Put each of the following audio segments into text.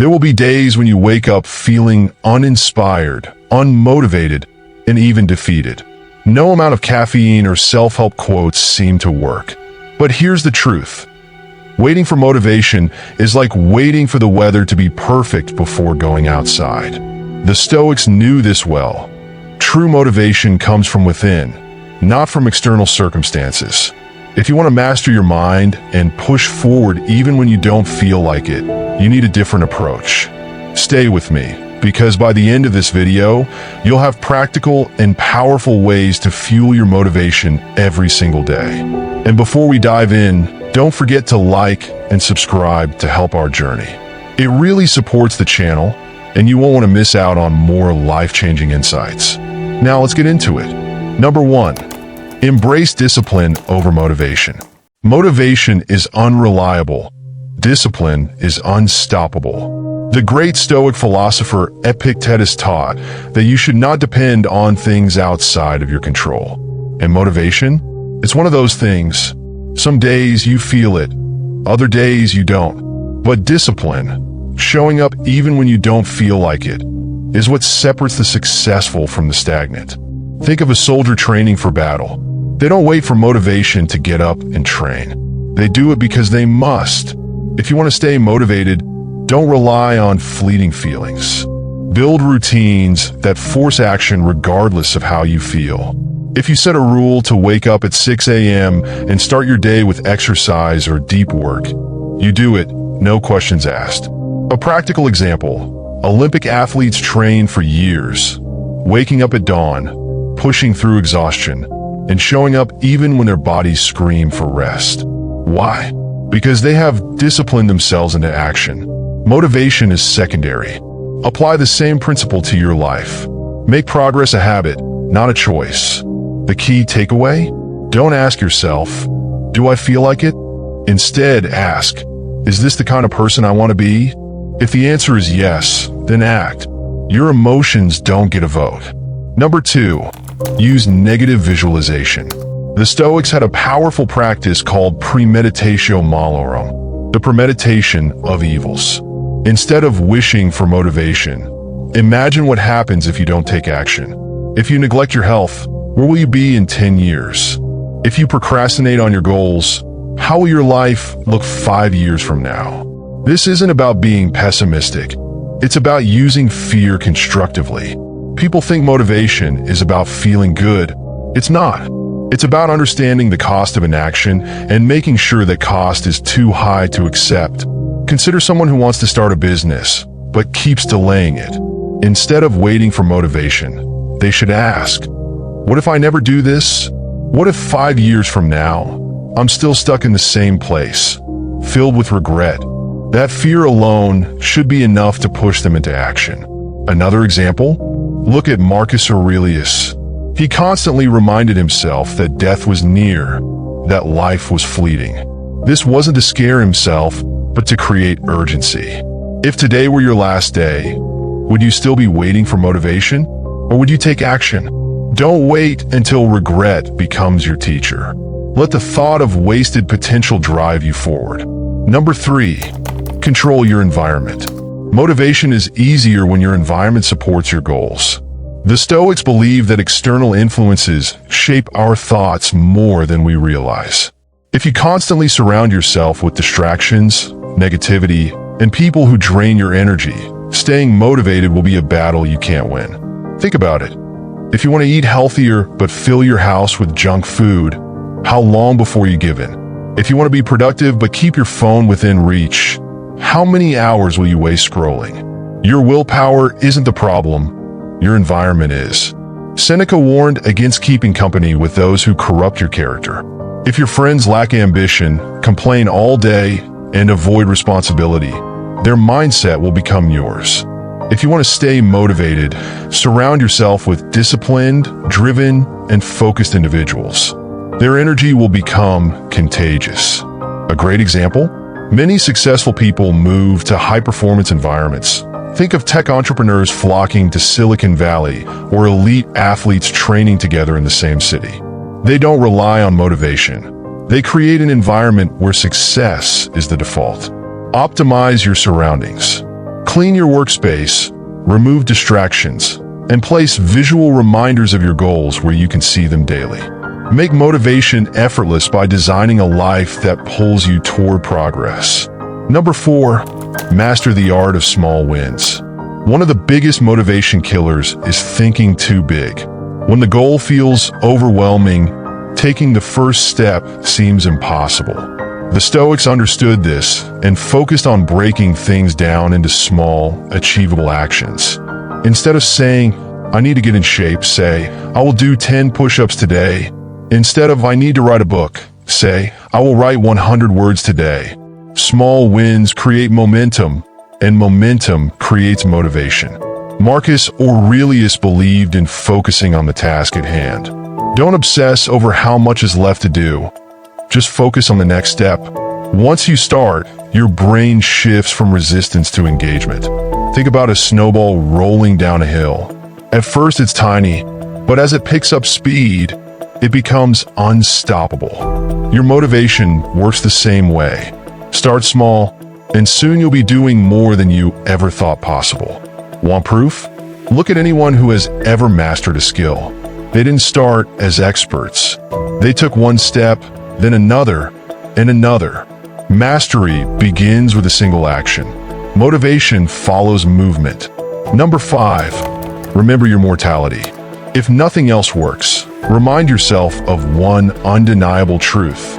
There will be days when you wake up feeling uninspired, unmotivated, and even defeated. No amount of caffeine or self-help quotes seem to work. But here's the truth. Waiting for motivation is like waiting for the weather to be perfect before going outside. The Stoics knew this well. True motivation comes from within, not from external circumstances. If you want to master your mind and push forward even when you don't feel like it, you need a different approach. Stay with me, because by the end of this video, you'll have practical and powerful ways to fuel your motivation every single day. And before we dive in, don't forget to like and subscribe to help our journey. It really supports the channel, and you won't want to miss out on more life-changing insights. Now let's get into it. Number 1, embrace discipline over motivation. Motivation is unreliable. Discipline is unstoppable. The great Stoic philosopher Epictetus taught that you should not depend on things outside of your control. And motivation? It's one of those things. Some days you feel it, other days you don't. But discipline, showing up even when you don't feel like it, is what separates the successful from the stagnant. Think of a soldier training for battle. They don't wait for motivation to get up and train. They do it because they must. If you want to stay motivated, don't rely on fleeting feelings. Build routines that force action regardless of how you feel. If you set a rule to wake up at 6 a.m. and start your day with exercise or deep work, you do it, no questions asked. A practical example, Olympic athletes train for years, waking up at dawn, pushing through exhaustion, and showing up even when their bodies scream for rest. Why? Because they have disciplined themselves into action. Motivation is secondary. Apply the same principle to your life. Make progress a habit, not a choice. The key takeaway? Don't ask yourself, do I feel like it? Instead, ask, is this the kind of person I want to be? If the answer is yes, then act. Your emotions don't get a vote. Number 2, use negative visualization. The Stoics had a powerful practice called premeditatio malorum, the premeditation of evils. Instead of wishing for motivation, imagine what happens if you don't take action. If you neglect your health, where will you be in 10 years? If you procrastinate on your goals, how will your life look 5 years from now? This isn't about being pessimistic. It's about using fear constructively. People think motivation is about feeling good. It's not. It's about understanding the cost of inaction and making sure that cost is too high to accept. Consider someone who wants to start a business, but keeps delaying it. Instead of waiting for motivation, they should ask, what if I never do this? What if 5 years from now, I'm still stuck in the same place, filled with regret? That fear alone should be enough to push them into action. Another example? Look at Marcus Aurelius. He constantly reminded himself that death was near, that life was fleeting. This wasn't to scare himself, but to create urgency. If today were your last day, would you still be waiting for motivation? Or would you take action? Don't wait until regret becomes your teacher. Let the thought of wasted potential drive you forward. Number 3, control your environment. Motivation is easier when your environment supports your goals. The Stoics believe that external influences shape our thoughts more than we realize. If you constantly surround yourself with distractions, negativity, and people who drain your energy, staying motivated will be a battle you can't win. Think about it. If you want to eat healthier but fill your house with junk food, how long before you give in? If you want to be productive but keep your phone within reach, how many hours will you waste scrolling? Your willpower isn't the problem, your environment is. Seneca warned against keeping company with those who corrupt your character. If your friends lack ambition, complain all day, and avoid responsibility, their mindset will become yours. If you want to stay motivated, surround yourself with disciplined, driven, and focused individuals. Their energy will become contagious. A great example? Many successful people move to high-performance environments. Think of tech entrepreneurs flocking to Silicon Valley or elite athletes training together in the same city. They don't rely on motivation. They create an environment where success is the default. Optimize your surroundings. Clean your workspace, remove distractions, and place visual reminders of your goals where you can see them daily. Make motivation effortless by designing a life that pulls you toward progress. Number 4, master the art of small wins. One of the biggest motivation killers is thinking too big. When the goal feels overwhelming, taking the first step seems impossible. The Stoics understood this and focused on breaking things down into small, achievable actions. Instead of saying, "I need to get in shape," say, "I will do 10 push-ups today." Instead of, "I need to write a book," say, "I will write 100 words today." Small wins create momentum, and momentum creates motivation. Marcus Aurelius believed in focusing on the task at hand. Don't obsess over how much is left to do. Just focus on the next step. Once you start, your brain shifts from resistance to engagement. Think about a snowball rolling down a hill. At first it's tiny, but as it picks up speed, it becomes unstoppable. Your motivation works the same way. Start small, and soon you'll be doing more than you ever thought possible. Want proof? Look at anyone who has ever mastered a skill. They didn't start as experts. They took one step, then another, and another. Mastery begins with a single action. Motivation follows movement. Number 5, remember your mortality. If nothing else works, remind yourself of one undeniable truth.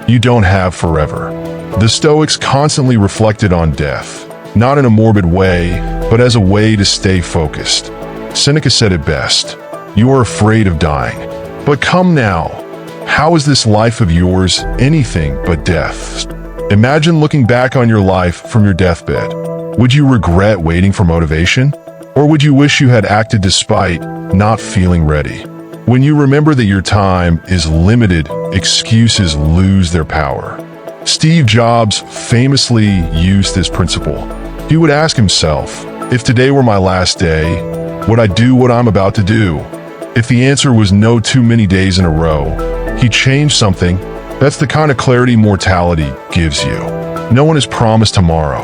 You don't have forever. The Stoics constantly reflected on death, not in a morbid way, but as a way to stay focused. Seneca said it best, "You are afraid of dying. But come now, how is this life of yours anything but death?" Imagine looking back on your life from your deathbed. Would you regret waiting for motivation? Or would you wish you had acted despite not feeling ready? When you remember that your time is limited, excuses lose their power. Steve Jobs famously used this principle. He would ask himself, if today were my last day, would I do what I'm about to do? If the answer was no too many days in a row, he changed something. That's the kind of clarity mortality gives you. No one is promised tomorrow.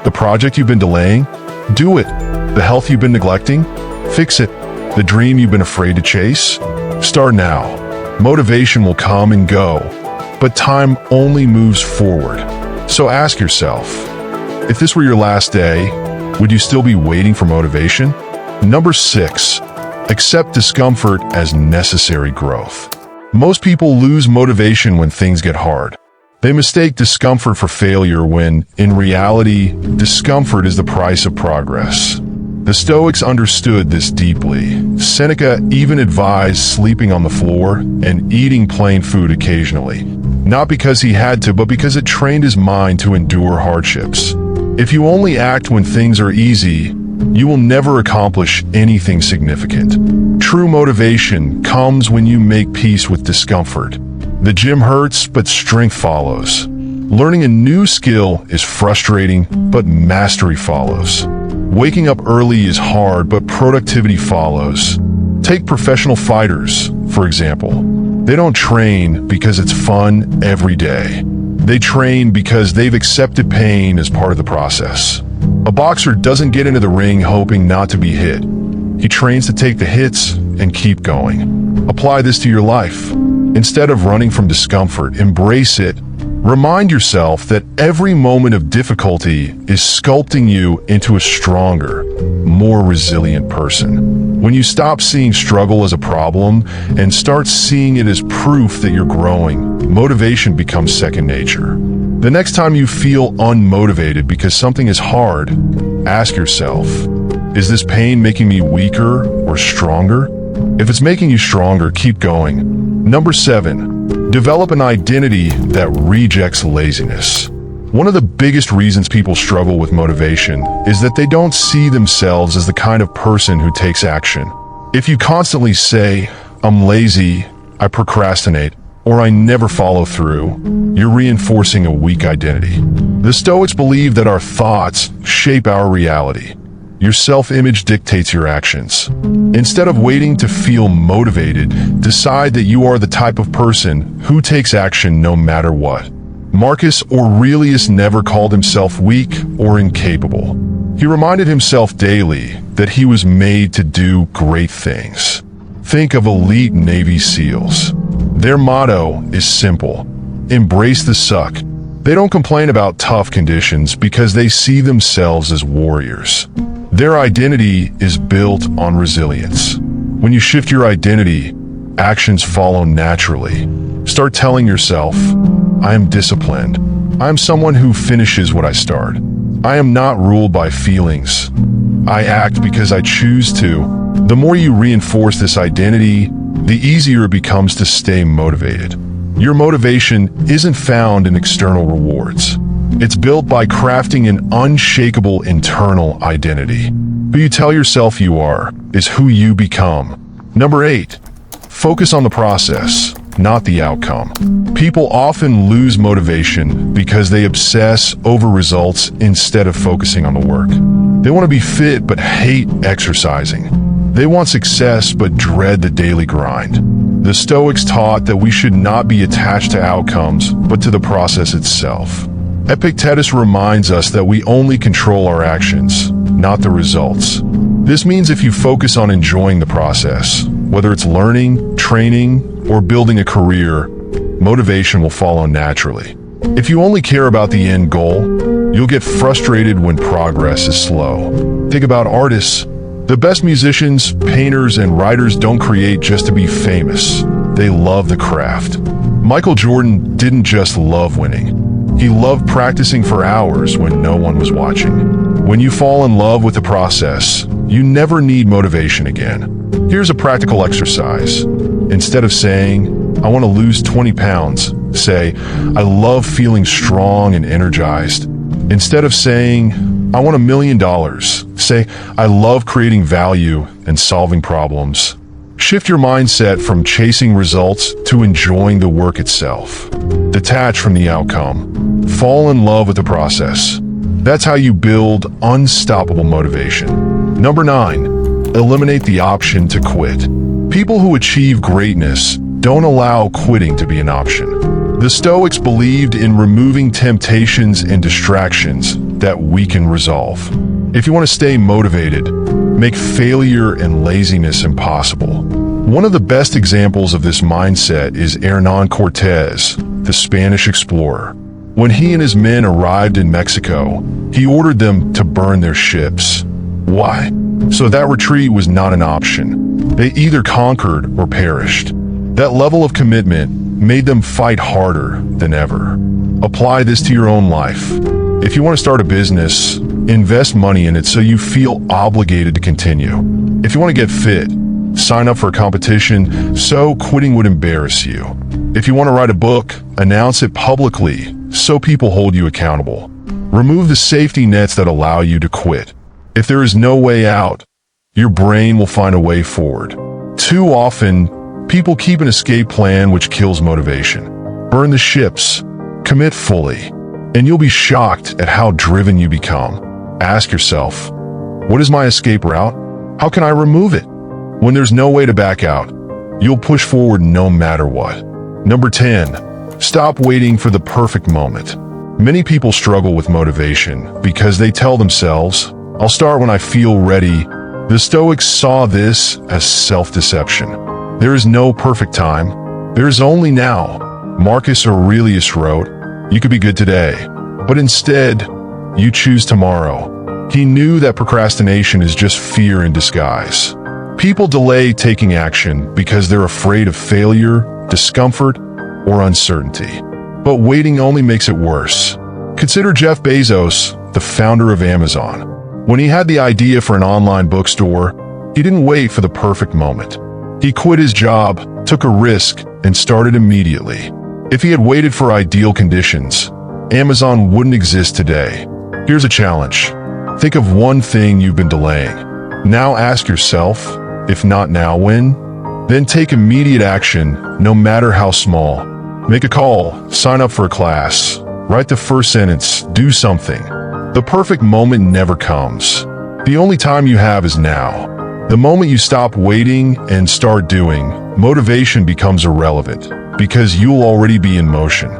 The project you've been delaying? Do it. The health you've been neglecting? Fix it. The dream you've been afraid to chase? Start now. Motivation will come and go, but time only moves forward. So ask yourself, if this were your last day, would you still be waiting for motivation? Number 6, accept discomfort as necessary growth. Most people lose motivation when things get hard. They mistake discomfort for failure when, in reality, discomfort is the price of progress. The Stoics understood this deeply. Seneca even advised sleeping on the floor and eating plain food occasionally, not because he had to, but because it trained his mind to endure hardships. If you only act when things are easy, you will never accomplish anything significant. True motivation comes when you make peace with discomfort. The gym hurts, but strength follows. Learning a new skill is frustrating, but mastery follows. Waking up early is hard, but productivity follows. Take professional fighters, for example. They don't train because it's fun every day. They train because they've accepted pain as part of the process. A boxer doesn't get into the ring hoping not to be hit. He trains to take the hits and keep going. Apply this to your life. Instead of running from discomfort, embrace it. Remind yourself that every moment of difficulty is sculpting you into a stronger, more resilient person. When you stop seeing struggle as a problem and start seeing it as proof that you're growing, motivation becomes second nature. The next time you feel unmotivated because something is hard, ask yourself, is this pain making me weaker or stronger? If it's making you stronger, keep going. Number 7, develop an identity that rejects laziness. One of the biggest reasons people struggle with motivation is that they don't see themselves as the kind of person who takes action. If you constantly say, "I'm lazy, I procrastinate," or "I never follow through," you're reinforcing a weak identity. The Stoics believe that our thoughts shape our reality. Your self-image dictates your actions. Instead of waiting to feel motivated, decide that you are the type of person who takes action no matter what. Marcus Aurelius never called himself weak or incapable. He reminded himself daily that he was made to do great things. Think of elite Navy SEALs. Their motto is simple: embrace the suck. They don't complain about tough conditions because they see themselves as warriors. Their identity is built on resilience. When you shift your identity, actions follow naturally. Start telling yourself, I am disciplined. I am someone who finishes what I start. I am not ruled by feelings. I act because I choose to. The more you reinforce this identity, the easier it becomes to stay motivated. Your motivation isn't found in external rewards. It's built by crafting an unshakable internal identity. Who you tell yourself you are is who you become. Number 8, focus on the process, not the outcome. People often lose motivation because they obsess over results instead of focusing on the work. They want to be fit but hate exercising. They want success but dread the daily grind. The Stoics taught that we should not be attached to outcomes but to the process itself. Epictetus reminds us that we only control our actions, not the results. This means if you focus on enjoying the process, whether it's learning, training, or building a career, motivation will follow naturally. If you only care about the end goal, you'll get frustrated when progress is slow. Think about artists. The best musicians, painters, and writers don't create just to be famous. They love the craft. Michael Jordan didn't just love winning. He loved practicing for hours when no one was watching. When you fall in love with the process, you never need motivation again. Here's a practical exercise. Instead of saying, I want to lose 20 pounds, say, I love feeling strong and energized. Instead of saying, I want $1 million, say, I love creating value and solving problems. Shift your mindset from chasing results to enjoying the work itself. Detach from the outcome. Fall in love with the process. That's how you build unstoppable motivation. Number 9, eliminate the option to quit. People who achieve greatness don't allow quitting to be an option. The Stoics believed in removing temptations and distractions that weaken resolve. If you want to stay motivated, make failure and laziness impossible. One of the best examples of this mindset is Hernán Cortés, the Spanish explorer. When he and his men arrived in Mexico, he ordered them to burn their ships. Why? So that retreat was not an option. They either conquered or perished. That level of commitment made them fight harder than ever. Apply this to your own life. If you want to start a business, invest money in it so you feel obligated to continue. If you want to get fit, sign up for a competition so quitting would embarrass you. If you want to write a book, announce it publicly so people hold you accountable. Remove the safety nets that allow you to quit. If there is no way out, your brain will find a way forward. Too often, people keep an escape plan which kills motivation. Burn the ships, commit fully, and you'll be shocked at how driven you become. Ask yourself, what is my escape route? How can I remove it? When there's no way to back out, you'll push forward no matter what. Number 10, stop waiting for the perfect moment. Many people struggle with motivation because they tell themselves, I'll start when I feel ready. The Stoics saw this as self-deception. There is no perfect time. There is only now. Marcus Aurelius wrote, you could be good today, but instead, you choose tomorrow. He knew that procrastination is just fear in disguise. People delay taking action because they're afraid of failure, discomfort, or uncertainty. But waiting only makes it worse. Consider Jeff Bezos, the founder of Amazon. When he had the idea for an online bookstore, he didn't wait for the perfect moment. He quit his job, took a risk, and started immediately. If he had waited for ideal conditions, Amazon wouldn't exist today. Here's a challenge. Think of one thing you've been delaying. Now ask yourself, if not now, when? Then take immediate action, no matter how small. Make a call, sign up for a class, write the first sentence, do something. The perfect moment never comes. The only time you have is now. The moment you stop waiting and start doing, motivation becomes irrelevant because you'll already be in motion.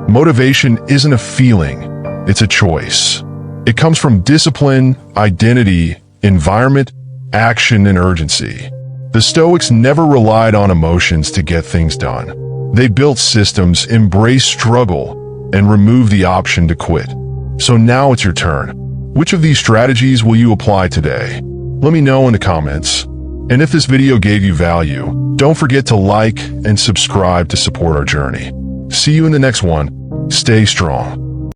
Motivation isn't a feeling, it's a choice. It comes from discipline, identity, environment, action, and urgency. The Stoics never relied on emotions to get things done. They built systems, embraced struggle, and removed the option to quit. So now it's your turn. Which of these strategies will you apply today? Let me know in the comments. And if this video gave you value, don't forget to like and subscribe to support our journey. See you in the next one. Stay strong.